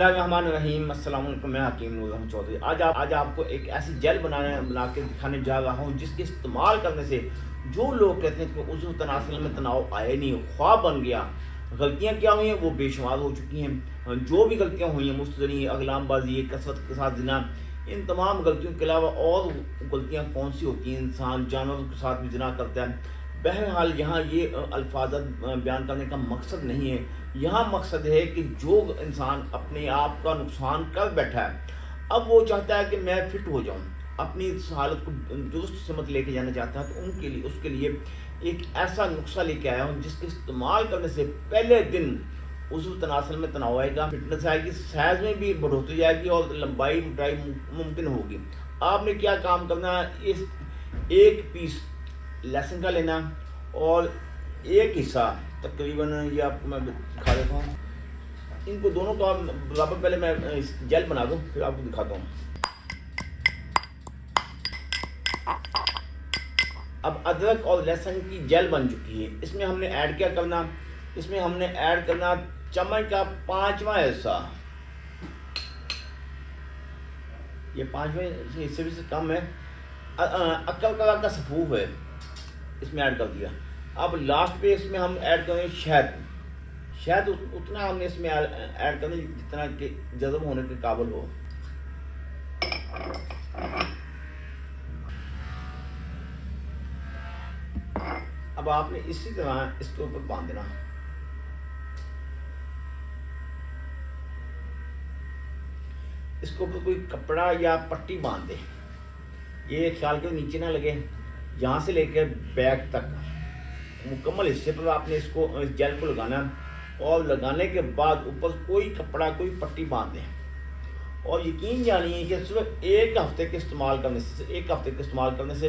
रहीम अस्सलाम वालेकुम। मैं हकीम नूर अहमद चौधरी आज आपको एक ऐसी जेल बना के दिखाने जा रहा हूँ जिसके इस्तेमाल करने से जो लोग कहते हैं कि उज़्व तनासुल में तनाव आए नहीं, ख्वाब बन गया, गलतियाँ क्या हुई हैं वो बेशुमार हो चुकी हैं। जो भी गलतियाँ हुई हैं, मुस्तरी, अगलामबाजी, कसरत के साथ जिना, इन तमाम गलतियों के अलावा और गलतियाँ कौन सी होती हैं? इंसान जानवरों के साथ भी जिना करता है। बहरहाल यहाँ ये अल्फाज बयान करने का मकसद नहीं है। यहाँ मकसद है कि जो इंसान अपने आप का नुकसान कर बैठा है, अब वो चाहता है कि मैं फिट हो जाऊँ, अपनी इस हालत को दुरुस्त समत लेके जाना चाहता है, तो उनके लिए उसके लिए एक ऐसा नुस्खा लेके आया हूँ जिसके इस्तेमाल करने से पहले दिन उज़्व तनासुल में तनाव आएगा, फिटनेस आएगी, साइज़ में भी बढ़ोतरी आएगी और लंबाई मोटाई मुमकिन होगी। आपने क्या काम करना है, इस एक पीस लहसुन का लेना और एक हिस्सा तकरीबन, ये आपको मैं दिखा देता हूँ, इनको दोनों का बराबर, पहले मैं जेल बना दूँ फिर आपको दिखाता हूँ। अब अदरक और लहसुन की जेल बन चुकी है। इसमें हमने ऐड क्या करना, इसमें हमने ऐड करना चम्मच का 5वां हिस्सा, ये 5वें हिस्से भी से कम है, अक्ल कला का सफूफ है, इसमें ऐड कर दिया। अब लास्ट पे इसमें हम ऐड करेंगे शहद उतना हमने इसमें ऐड करना जितना कि जज़ब होने के काबिल हो। अब आपने इसी तरह इसके ऊपर बांध देना, इसके ऊपर कोई कपड़ा या पट्टी बांध दे, ये ख्याल के नीचे ना लगे। यहाँ से लेकर बैक तक मुकम्मल हिस्से पर आपने इसको इस जेल को लगाना, और लगाने के बाद ऊपर कोई कपड़ा कोई पट्टी बांध दें। और यकीन जानिए कि सिर्फ एक हफ्ते के इस्तेमाल करने से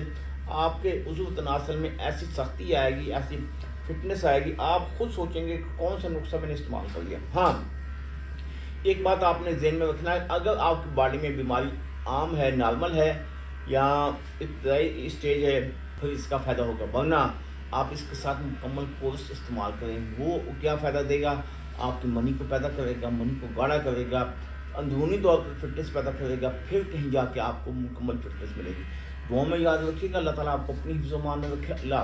आपके उज़्व तनासुल में ऐसी सख्ती आएगी, ऐसी फिटनेस आएगी, आप खुद सोचेंगे कौन सा नुस्खा मैंने इस्तेमाल कर लिया। हाँ, एक बात आपने ज़हन में रखना है, अगर आपकी बॉडी में बीमारी आम है, नॉर्मल है या इब्तदाई स्टेज है, फिर इसका फ़ायदा होगा। वरना आप इसके साथ मुकम्मल कोर्स इस्तेमाल करें, वो क्या फ़ायदा देगा, आपकी मनी को पैदा करेगा, मनी को गाढ़ा करेगा, अंदरूनी तौर पर फिटनेस पैदा करेगा, फिर कहीं जाके आपको मुकम्मल फिटनेस मिलेगी। दुआ में याद रखिएगा। अल्लाह ताला आपको अपनी हिफ्ज़-ओ-मान में रखे। अल्लाह।